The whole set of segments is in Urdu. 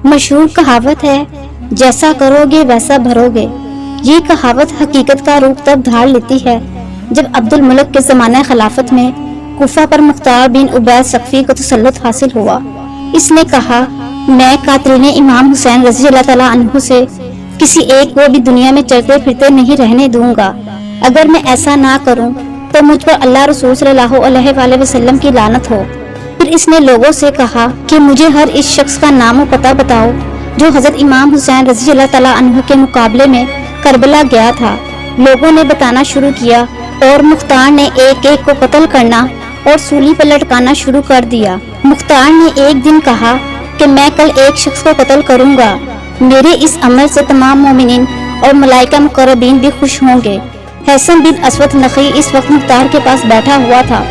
مشہور کہاوت ہے جیسا کرو گے ویسا بھرو گے۔ یہ کہاوت حقیقت کا روپ تب دھار لیتی ہے جب عبد الملک کے زمانہ خلافت میں کوفہ پر مختار بن عبید ثقفی کو تسلط حاصل ہوا۔ اس نے کہا میں قاتلین امام حسین رضی اللہ تعالیٰ عنہ سے کسی ایک کو بھی دنیا میں چلتے پھرتے نہیں رہنے دوں گا۔ اگر میں ایسا نہ کروں تو مجھ پر اللہ رسول صلی اللہ علیہ وآلہ وسلم کی لعنت ہو۔ پھر اس نے لوگوں سے کہا کہ مجھے ہر اس شخص کا نام و پتہ بتاؤ جو حضرت امام حسین رضی اللہ تعالیٰ عنہ کے مقابلے میں کربلا گیا تھا۔ لوگوں نے بتانا شروع کیا اور مختار نے ایک ایک کو قتل کرنا اور سولی پر لٹکانا شروع کر دیا۔ مختار نے ایک دن کہا کہ میں کل ایک شخص کو قتل کروں گا، میرے اس عمل سے تمام مومنین اور ملائکہ مقربین بھی خوش ہوں گے۔ حسن بن اسود نخعی اس وقت مختار کے پاس بیٹھا ہوا تھا۔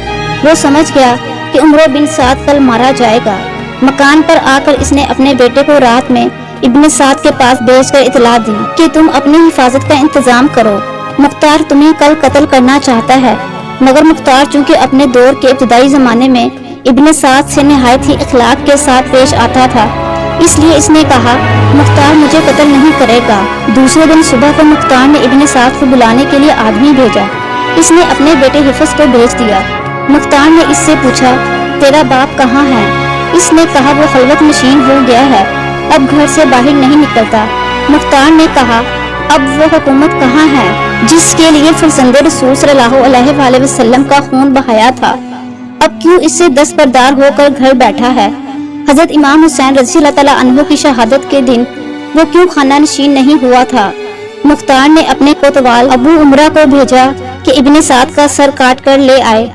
وہ سمجھ گیا کہ عمرو بن سعد کل مارا جائے گا۔ مکان پر آ کر اس نے اپنے بیٹے کو رات میں ابن سعد کے پاس بھیج کر اطلاع دی کہ تم اپنی حفاظت کا انتظام کرو، مختار تمہیں کل قتل کرنا چاہتا ہے۔ مگر مختار چونکہ اپنے دور کے ابتدائی زمانے میں ابن سعد سے نہایت ہی اخلاق کے ساتھ پیش آتا تھا، اس لیے اس نے کہا مختار مجھے قتل نہیں کرے گا۔ دوسرے دن صبح کو مختار نے ابن سعد کو بلانے کے لیے آدمی بھیجا۔ اس نے اپنے بیٹے حفظ کو بھیج دیا۔ مختار نے اس سے پوچھا تیرا باپ کہاں ہے؟ اس نے کہا وہ خلوت نشین ہو گیا ہے، اب گھر سے باہر نہیں نکلتا۔ مختار نے کہا اب وہ حکومت کہاں ہے جس کے لیے فرزند رسول صلی اللہ علیہ وآلہ وسلم کا خون بہایا تھا؟ اب کیوں اس سے دستبردار ہو کر گھر بیٹھا ہے؟ حضرت امام حسین رضی اللہ تعالیٰ عنہ کی شہادت کے دن وہ کیوں خانہ نشین نہیں ہوا تھا؟ مختار نے اپنے کوتوال ابو عمرہ کو بھیجا کہ ابن سعد کا سر کاٹ کر لے آئے۔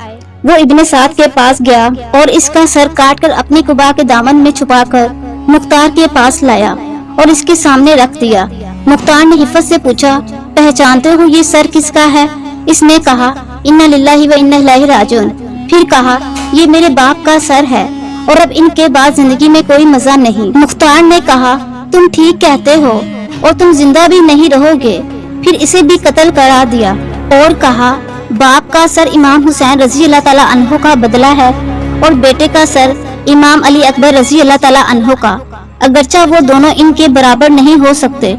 وہ ابن سعد کے پاس گیا اور اس کا سر کاٹ کر اپنی قبا کے دامن میں چھپا کر مختار کے پاس لایا اور اس کے سامنے رکھ دیا۔ مختار نے حفظ سے پوچھا پہچانتے ہو یہ سر کس کا ہے؟ اس نے کہا انا للہ و انا الیہ راجعون۔ پھر کہا یہ میرے باپ کا سر ہے اور اب ان کے بعد زندگی میں کوئی مزہ نہیں۔ مختار نے کہا تم ٹھیک کہتے ہو اور تم زندہ بھی نہیں رہو گے۔ پھر اسے بھی قتل کرا دیا اور کہا باپ کا سر امام حسین رضی اللہ تعالیٰ عنہ کا بدلہ ہے اور بیٹے کا سر امام علی اکبر رضی اللہ تعالیٰ عنہ کا، اگرچہ وہ دونوں ان کے برابر نہیں ہو سکتے۔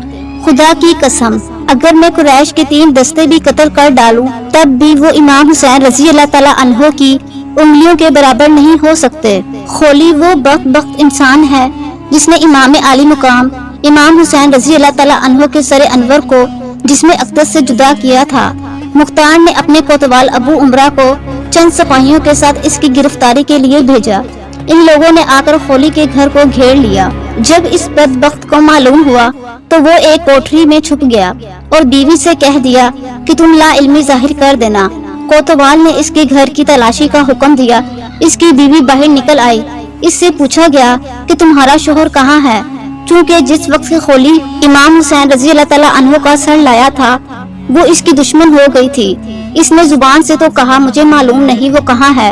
خدا کی قسم اگر میں قریش کے 3 دستے بھی قتل کر ڈالوں تب بھی وہ امام حسین رضی اللہ تعالیٰ عنہ کی انگلیوں کے برابر نہیں ہو سکتے۔ خولی وہ بخت انسان ہے جس نے امام عالی مقام امام حسین رضی اللہ تعالیٰ عنہ کے سر انور کو جسم اقدس سے جدا کیا تھا۔ مختار نے اپنے کوتوال ابو عمرہ کو چند سپاہیوں کے ساتھ اس کی گرفتاری کے لیے بھیجا۔ ان لوگوں نے آ کر خولی کے گھر کو گھیر لیا۔ جب اس بدبخت کو معلوم ہوا تو وہ ایک کوٹری میں چھپ گیا اور بیوی سے کہہ دیا کہ تم لا علمی ظاہر کر دینا۔ کوتوال نے اس کے گھر کی تلاشی کا حکم دیا۔ اس کی بیوی باہر نکل آئی۔ اس سے پوچھا گیا کہ تمہارا شوہر کہاں ہے؟ چونکہ جس وقت سے خولی امام حسین رضی اللہ تعالیٰ عنہ کا سر لایا تھا وہ اس کی دشمن ہو گئی تھی۔ اس نے زبان سے تو کہا مجھے معلوم نہیں وہ کہاں ہے،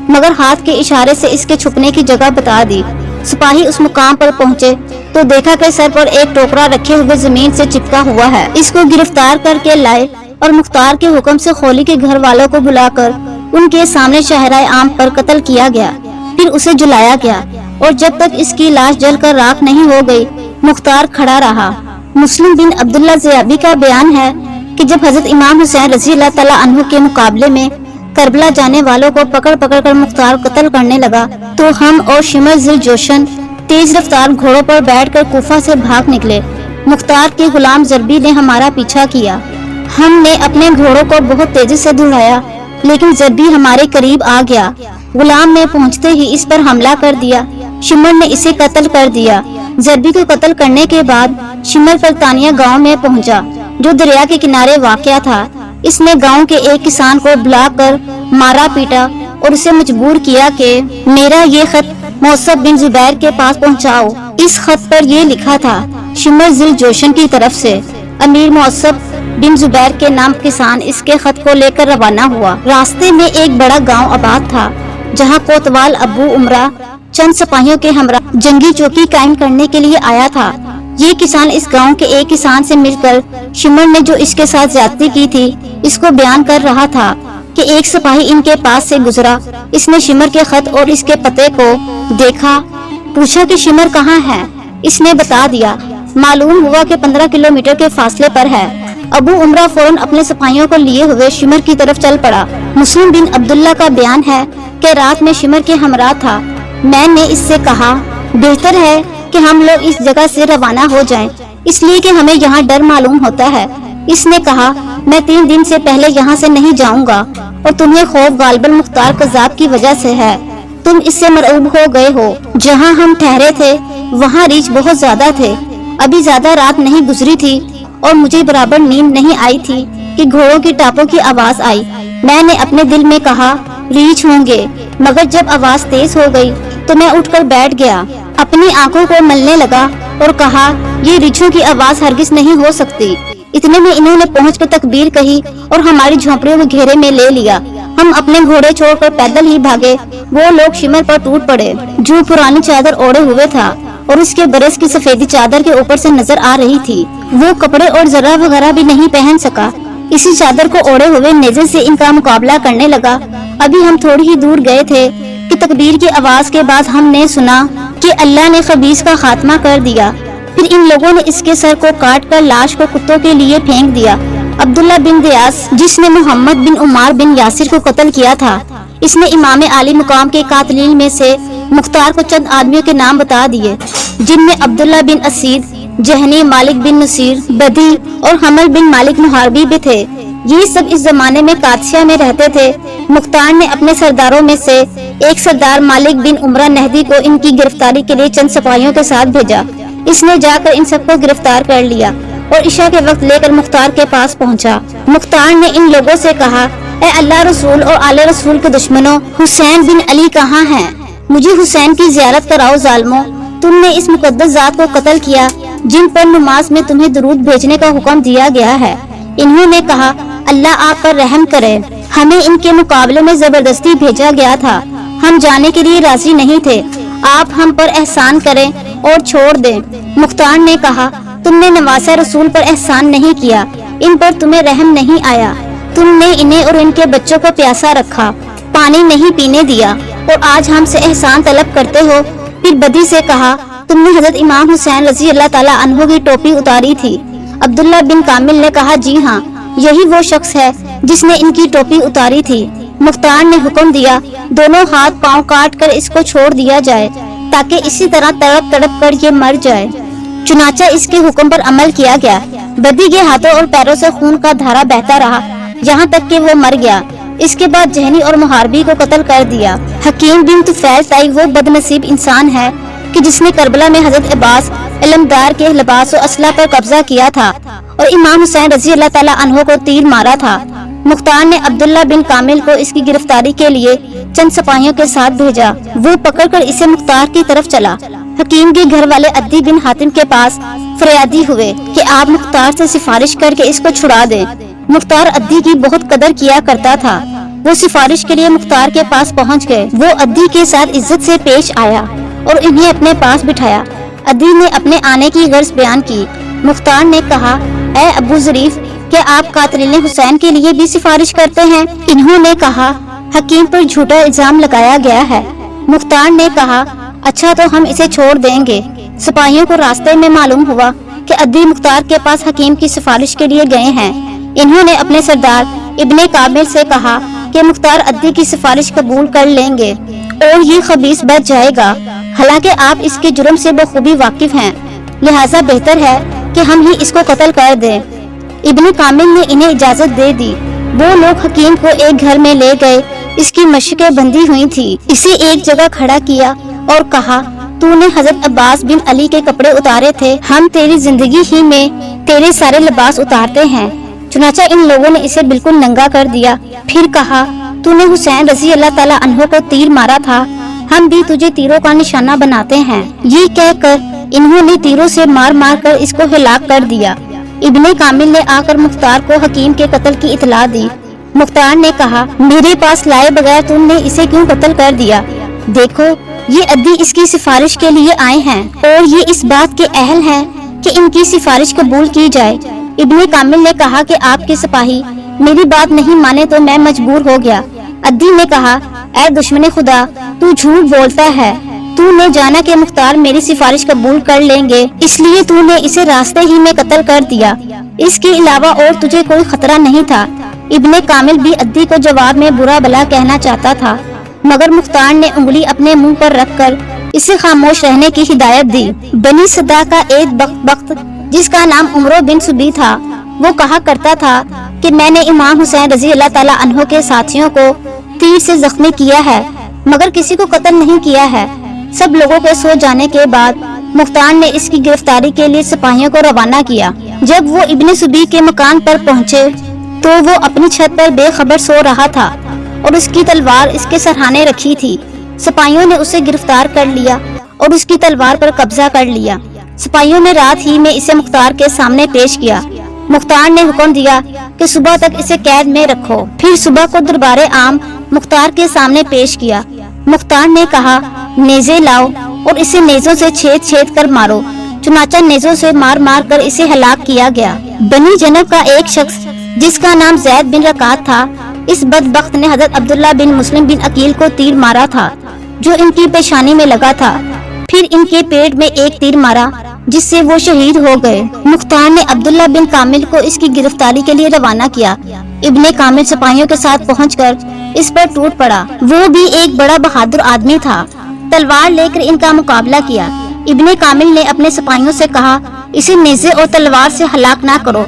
مگر ہاتھ کے اشارے سے اس کے چھپنے کی جگہ بتا دی۔ سپاہی اس مقام پر پہنچے تو دیکھا کہ سر پر ایک ٹوکرا رکھے ہوئے زمین سے چپکا ہوا ہے۔ اس کو گرفتار کر کے لائے اور مختار کے حکم سے خولی کے گھر والوں کو بلا کر ان کے سامنے شاہراہ عام پر قتل کیا گیا۔ پھر اسے جلایا گیا اور جب تک اس کی لاش جل کر راکھ نہیں ہو گئی مختار کھڑا رہا۔ مسلم بن عبداللہ زیابی کا بیان ہے کہ جب حضرت امام حسین رضی اللہ تعالیٰ عنہ کے مقابلے میں کربلا جانے والوں کو پکڑ کر مختار قتل کرنے لگا تو ہم اور شمر ذل جوشن تیز رفتار گھوڑوں پر بیٹھ کر کوفہ سے بھاگ نکلے۔ مختار کے غلام زربی نے ہمارا پیچھا کیا۔ ہم نے اپنے گھوڑوں کو بہت تیزی سے دوڑایا لیکن زربی ہمارے قریب آ گیا۔ غلام نے پہنچتے ہی اس پر حملہ کر دیا۔ شمر نے اسے قتل کر دیا۔ زربی کو قتل کرنے کے بعد شمر فلتانیہ گاؤں میں پہنچا جو دریا کے کنارے واقع تھا۔ اس نے گاؤں کے ایک کسان کو بلا کر مارا پیٹا اور اسے مجبور کیا کہ میرا یہ خط موصب بن زبیر کے پاس پہنچاؤ۔ اس خط پر یہ لکھا تھا شمر ذل جوشن کی طرف سے امیر موصب بن زبیر کے نام کسان اس کے خط کو لے کر روانہ ہوا۔ راستے میں ایک بڑا گاؤں آباد تھا جہاں کوتوال ابو عمرہ چند سپاہیوں کے ہمراہ جنگی چوکی قائم کرنے کے لیے آیا تھا۔ یہ کسان اس گاؤں کے ایک کسان سے مل کر شمر نے جو اس کے ساتھ زیادتی کی تھی اس کو بیان کر رہا تھا کہ ایک سپاہی ان کے پاس سے گزرا۔ اس نے شمر کے خط اور اس کے پتے کو دیکھا، پوچھا کہ شمر کہاں ہے؟ اس نے بتا دیا۔ معلوم ہوا کہ 15 کلومیٹر کے فاصلے پر ہے۔ ابو عمرہ فوراً اپنے سپاہیوں کو لیے ہوئے شمر کی طرف چل پڑا۔ مسلم بن عبداللہ کا بیان ہے کہ رات میں شمر کے ہمراہ تھا۔ میں نے اس سے کہا بہتر ہے کہ ہم لوگ اس جگہ سے روانہ ہو جائیں، اس لیے کہ ہمیں یہاں ڈر معلوم ہوتا ہے۔ اس نے کہا میں 3 دن سے پہلے یہاں سے نہیں جاؤں گا اور تمہیں خوف غالب المختار قذاب کی وجہ سے ہے۔ تم اس سے مرعوب ہو گئے ہو۔ جہاں ہم ٹھہرے تھے وہاں ریچھ بہت زیادہ تھے۔ ابھی زیادہ رات نہیں گزری تھی اور مجھے برابر نیند نہیں آئی تھی کہ گھوڑوں کی ٹاپوں کی آواز آئی۔ میں نے اپنے دل میں کہا ریچھ ہوں گے، مگر جب آواز تیز ہو گئی تو میں اٹھ کر بیٹھ گیا، اپنی آنکھوں کو ملنے لگا اور کہا یہ ریچھوں کی آواز ہرگز نہیں ہو سکتی۔ اتنے میں انہوں نے پہنچ کر تکبیر کہی اور ہماری جھونپڑیوں کو گھیرے میں لے لیا۔ ہم اپنے گھوڑے چھوڑ کر پیدل ہی بھاگے۔ وہ لوگ شمر پر ٹوٹ پڑے جو پرانی چادر اوڑے ہوئے تھا اور اس کے برس کی سفیدی چادر کے اوپر سے نظر آ رہی تھی۔ وہ کپڑے اور ذرہ وغیرہ بھی نہیں پہن سکا، اسی چادر کو اوڑے ہوئے نیزے سے ان کا مقابلہ کرنے لگا۔ ابھی ہم تھوڑی ہی دور گئے تھے کہ تکبیر کی آواز کے بعد ہم نے سنا کہ اللہ نے خبیث کا خاتمہ کر دیا۔ پھر ان لوگوں نے اس کے سر کو کاٹ کر لاش کو کتوں کے لیے پھینک دیا۔ عبداللہ بن دیاس جس نے محمد بن عمار بن یاسر کو قتل کیا تھا، اس نے امام عالی مقام کے قاتلین میں سے مختار کو چند آدمیوں کے نام بتا دیے، جن میں عبداللہ بن اسید، جہنی، مالک بن نصیر، بدی اور حمل بن مالک محاربی بھی تھے۔ یہ سب اس زمانے میں قادسیہ میں رہتے تھے۔ مختار نے اپنے سرداروں میں سے ایک سردار مالک بن عمرہ نہدی کو ان کی گرفتاری کے لیے چند سپاہیوں کے ساتھ بھیجا۔ اس نے جا کر ان سب کو گرفتار کر لیا اور عشاء کے وقت لے کر مختار کے پاس پہنچا۔ مختار نے ان لوگوں سے کہا اے اللہ رسول اور آل رسول کے دشمنوں، حسین بن علی کہاں ہیں؟ مجھے حسین کی زیارت کراؤ ظالموں۔ تم نے اس مقدس ذات کو قتل کیا جن پر نماز میں تمہیں درود بھیجنے کا حکم دیا گیا ہے۔ انہوں نے کہا اللہ آپ پر رحم کرے، ہمیں ان کے مقابلے میں زبردستی بھیجا گیا تھا، ہم جانے کے لیے راضی نہیں تھے، آپ ہم پر احسان کریں اور چھوڑ دیں۔ مختار نے کہا تم نے نواسہ رسول پر احسان نہیں کیا، ان پر تمہیں رحم نہیں آیا، تم نے انہیں اور ان کے بچوں کو پیاسا رکھا، پانی نہیں پینے دیا اور آج ہم سے احسان طلب کرتے ہو۔ پھر بدی سے کہا تم نے حضرت امام حسین رضی اللہ تعالیٰ عنہ کی ٹوپی اتاری تھی۔ عبداللہ بن کامل نے کہا جی ہاں، یہی وہ شخص ہے جس نے ان کی ٹوپی اتاری تھی۔ مختار نے حکم دیا دونوں ہاتھ پاؤں کاٹ کر اس کو چھوڑ دیا جائے تاکہ اسی طرح تڑپ تڑپ کر یہ مر جائے۔ چنانچہ اس کے حکم پر عمل کیا گیا۔ بدی کے ہاتھوں اور پیروں سے خون کا دھارا بہتا رہا یہاں تک کہ وہ مر گیا۔ اس کے بعد جہنی اور محاربی کو قتل کر دیا۔ حکیم بن طفیل تائی وہ بدنصیب انسان ہے کہ جس نے کربلا میں حضرت عباس علمدار کے لباس و اسلحہ پر قبضہ کیا تھا اور امام حسین رضی اللہ تعالیٰ عنہ کو تیر مارا تھا۔ مختار نے عبداللہ بن کامل کو اس کی گرفتاری کے لیے چند سپاہیوں کے ساتھ بھیجا۔ وہ پکڑ کر اسے مختار کی طرف چلا۔ حکیم کے گھر والے عدی بن حاتم کے پاس فریادی ہوئے کہ آپ مختار سے سفارش کر کے اس کو چھڑا دیں۔ مختار عدی کی بہت قدر کیا کرتا تھا۔ وہ سفارش کے لیے مختار کے پاس پہنچ گئے۔ وہ عدی کے ساتھ عزت سے پیش آیا اور انہیں اپنے پاس بٹھایا۔ عدی نے اپنے آنے کی غرض بیان کی۔ مختار نے کہا اے ابو ظریف، کیا آپ قاتلین حسین کے لیے بھی سفارش کرتے ہیں؟ انہوں نے کہا حکیم پر جھوٹا الزام لگایا گیا ہے۔ مختار نے کہا اچھا تو ہم اسے چھوڑ دیں گے۔ سپاہیوں کو راستے میں معلوم ہوا کہ عدی مختار کے پاس حکیم کی سفارش کے لیے گئے ہیں۔ انہوں نے اپنے سردار ابن کامل سے کہا کہ مختار عدی کی سفارش قبول کر لیں گے اور یہ خبیث بچ جائے گا، حالانکہ آپ اس کے جرم سے بخوبی واقف ہیں، لہٰذا بہتر ہے کہ ہم ہی اس کو قتل کر دیں۔ ابن کامل نے انہیں اجازت دے دی۔ وہ لوگ حکیم کو ایک گھر میں لے گئے۔ اس کی مشقیں بندھی ہوئی تھی۔ اسے ایک جگہ کھڑا کیا اور کہا تو نے حضرت عباس بن علی کے کپڑے اتارے تھے، ہم تیری زندگی ہی میں تیرے سارے لباس اتارتے ہیں۔ چنانچہ ان لوگوں نے اسے بالکل ننگا کر دیا۔ پھر کہا تو نے حسین رضی اللہ تعالیٰ عنہ کو تیر مارا تھا، ہم بھی تجھے تیروں کا نشانہ بناتے ہیں۔ یہ کہہ کر انہوں نے تیروں سے مار مار کر اس کو ہلاک کر دیا۔ ابن کامل نے آ کر مختار کو حکیم کے قتل کی اطلاع دی۔ مختار نے کہا میرے پاس لائے بغیر تم نے اسے کیوں قتل کر دیا؟ دیکھو یہ عدی اس کی سفارش کے لیے آئے ہیں اور یہ اس بات کے اہل ہیں کہ ان کی سفارش قبول کی جائے۔ ابن کامل نے کہا کہ آپ کے سپاہی میری بات نہیں مانے تو میں مجبور ہو گیا۔ عدی نے کہا اے دشمن خدا، تو جھوٹ بولتا ہے، تو نے جانا کہ مختار میری سفارش قبول کر لیں گے، اس لیے تو نے اسے راستے ہی میں قتل کر دیا، اس کے علاوہ اور تجھے کوئی خطرہ نہیں تھا۔ ابن کامل بھی عدی کو جواب میں برا بھلا کہنا چاہتا تھا، مگر مختار نے انگلی اپنے منہ پر رکھ کر اسے خاموش رہنے کی ہدایت دی۔ بنی صدا کا ایک بخت جس کا نام عمرو بن سبی تھا، وہ کہا کرتا تھا کہ میں نے امام حسین رضی اللہ تعالیٰ عنہ کے ساتھیوں کو تیر سے زخمی کیا ہے، مگر کسی کو قتل نہیں کیا ہے۔ سب لوگوں کے سو جانے کے بعد مختار نے اس کی گرفتاری کے لیے سپاہیوں کو روانہ کیا۔ جب وہ ابن سبی کے مکان پر پہنچے تو وہ اپنی چھت پر بے خبر سو رہا تھا اور اس کی تلوار اس کے سرہانے رکھی تھی۔ سپاہیوں نے اسے گرفتار کر لیا اور اس کی تلوار پر قبضہ کر لیا۔ سپاہیوں نے رات ہی میں اسے مختار کے سامنے پیش کیا۔ مختار نے حکم دیا کہ صبح تک اسے قید میں رکھو، پھر صبح کو دربار عام مختار کے سامنے پیش کیا۔ مختار نے کہا، نیزے لاؤ اور اسے نیزوں سے چھید چھید کر مارو۔ چنانچہ نیزوں سے مار مار کر اسے ہلاک کیا گیا۔ بنی جنب کا ایک شخص جس کا نام زید بن رکعت تھا، اس بدبخت نے حضرت عبداللہ بن مسلم بن عقیل کو تیر مارا تھا جو ان کی پیشانی میں لگا تھا، پھر ان کے پیٹ میں ایک تیر مارا جس سے وہ شہید ہو گئے۔ مختار نے عبداللہ بن کامل کو اس کی گرفتاری کے لیے روانہ کیا۔ ابن کامل سپاہیوں کے ساتھ پہنچ کر اس پر ٹوٹ پڑا۔ وہ بھی ایک بڑا بہادر آدمی تھا، تلوار لے کر ان کا مقابلہ کیا۔ ابن کامل نے اپنے سپاہیوں سے کہا، اسے نیزے اور تلوار سے ہلاک نہ کرو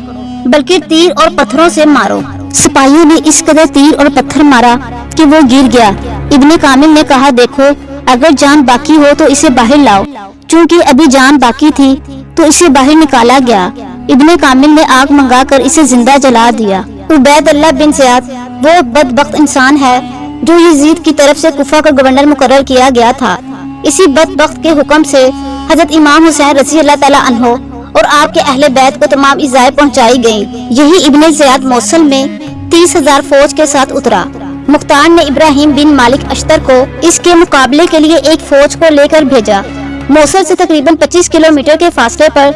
بلکہ تیر اور پتھروں سے مارو۔ سپاہیوں نے اس قدر تیر اور پتھر مارا کہ وہ گر گیا۔ ابن کامل نے کہا، دیکھو اگر جان باقی ہو تو اسے باہر لاؤ۔ چونکہ ابھی جان باقی تھی تو اسے باہر نکالا گیا۔ ابن کامل نے آگ منگا کر اسے زندہ جلا دیا۔ عبید اللہ بن زیاد وہ بدبخت انسان ہے جو یزید کی طرف سے کوفہ کا گورنر مقرر کیا گیا تھا۔ اسی بدبخت کے حکم سے حضرت امام حسین رضی اللہ تعالیٰ عنہ اور آپ کے اہل بیت کو تمام ایذائیں پہنچائی گئیں۔ یہی ابن زیاد موصل میں 30,000 فوج کے ساتھ اترا۔ مختار نے ابراہیم بن مالک اشتر کو اس کے مقابلے کے لیے ایک فوج کو لے کر بھیجا۔ موصل سے تقریباً 25 کلومیٹر کے فاصلے پر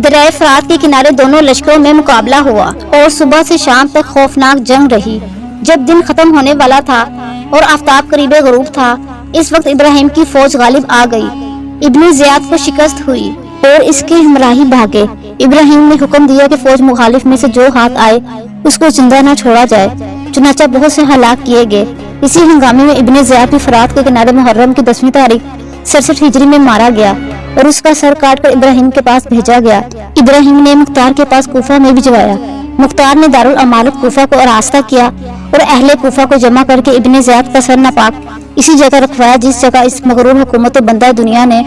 دریائے فرات کے کنارے دونوں لشکروں میں مقابلہ ہوا اور صبح سے شام تک خوفناک جنگ رہی۔ جب دن ختم ہونے والا تھا اور آفتاب قریب غروب تھا، اس وقت ابراہیم کی فوج غالب آ گئی۔ ابن زیاد کو شکست ہوئی اور اس کے ہمراہی بھاگے۔ ابراہیم نے حکم دیا کہ فوج مخالف میں سے جو ہاتھ آئے اس کو زندہ نہ چھوڑا جائے۔ چنانچہ بہت سے ہلاک کیے گئے۔ اسی ہنگامے میں ابن زیاد بھی فرات کے کنارے محرم کی 10ویں تاریخ 67 ہجری میں مارا گیا اور اس کا سر کاٹ کر ابراہیم کے پاس بھیجا گیا۔ ابراہیم نے مختار کے پاس کوفہ میں بھجوایا۔ مختار نے دارالامالک کوفہ کو آراستہ کیا اور اہل کوفہ کو جمع کر کے ابن زیاد کا سر ناپاک اسی جگہ رکھوایا جس جگہ اس مغرور حکومت بندہ دنیا نے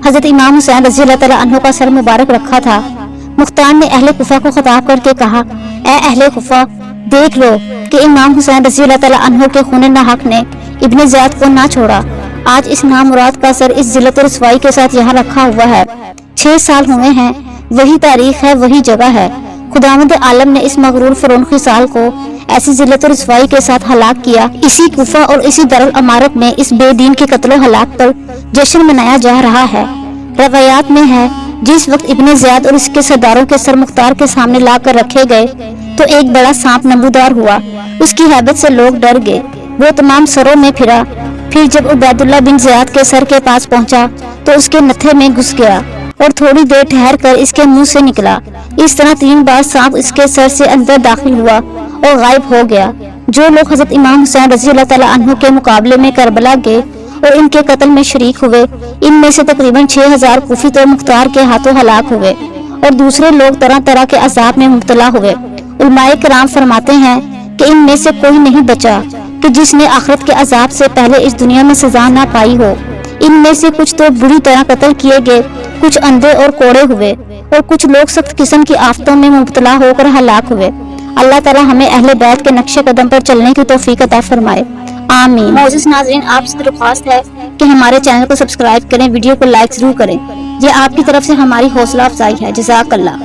حضرت امام حسین رضی اللہ تعالیٰ عنہ کا سر مبارک رکھا تھا۔ مختار نے اہل کوفہ کو خطاب کر کے کہا، اے اہل کوفہ، دیکھ لو کہ امام حسین رضی اللہ تعالیٰ عنہ کے خون ناحق نے ابن زیاد کو نہ چھوڑا۔ آج اس نامراد کا سر اس ذلت و رسوائی کے ساتھ یہاں رکھا ہوا ہے۔ 6 سال ہوئے ہیں، وہی تاریخ ہے، وہی جگہ ہے۔ خداوند عالم نے اس مغرور فرعون خصال کو ایسی ذلت و رسوائی کے ساتھ ہلاک کیا۔ اسی کوفہ اور اسی دارالامارت میں اس بے دین کے قتل و ہلاک پر جشن منایا جا رہا ہے۔ روایات میں ہے جس وقت ابن زیاد اور اس کے سرداروں کے سر مختار کے سامنے لا کر رکھے گئے تو ایک بڑا سانپ نمودار ہوا۔ اس کی ہیبت سے لوگ ڈر گئے۔ وہ تمام سروں میں پھرا، پھر جب عبید اللہ بن زیاد کے سر کے پاس پہنچا تو اس کے نتھے میں گھس گیا اور تھوڑی دیر ٹھہر کر اس کے منہ سے نکلا۔ اس طرح 3 بار سانپ اس کے سر سے اندر داخل ہوا اور غائب ہو گیا۔ جو لوگ حضرت امام حسین رضی اللہ تعالیٰ عنہ کے مقابلے میں کربلا گئے اور ان کے قتل میں شریک ہوئے، ان میں سے تقریباً 6,000 کوفی تو مختار کے ہاتھوں ہلاک ہوئے اور دوسرے لوگ طرح طرح کے عذاب میں مبتلا ہوئے۔ علماء کرام فرماتے ہیں کہ ان میں سے کوئی نہیں بچا کہ جس نے آخرت کے عذاب سے پہلے اس دنیا میں سزا نہ پائی ہو۔ ان میں سے کچھ تو بری طرح قتل کیے گئے، کچھ اندھے اور کوڑے ہوئے اور کچھ لوگ سخت قسم کی آفتوں میں مبتلا ہو کر ہلاک ہوئے۔ اللہ تعالی ہمیں اہل بیت کے نقش قدم پر چلنے کی توفیق عطا فرمائے، آمین۔ معزز ناظرین، آپ سے درخواست ہے کہ ہمارے چینل کو سبسکرائب کریں، ویڈیو کو لائک ضرور کریں۔ یہ آپ کی طرف سے ہماری حوصلہ افزائی ہے۔ جزاک اللہ۔